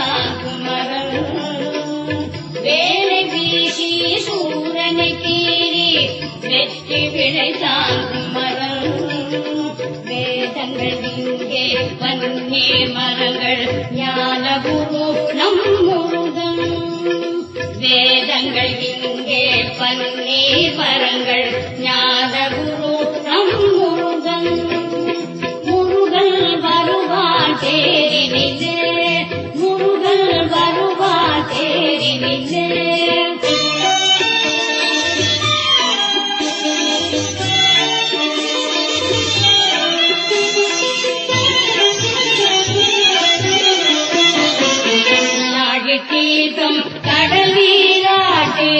தாங்கும் மரம் வேலை வீசி சூரனை கீறி வெற்றி விளை தாங்கும் மரம் வேதங்கள் இங்கே வன்னே மரங்கள் ஞான குரு நம் முருகன் வேதங்கள் இங்கே பன்னீர் மரங்கள் ஞான குரு நம் முருகன் முருகன் வருவான் தேரினிலே முருகன் வருவான் தேரினிலே தீர்த்தம் கடல் நீராட்டே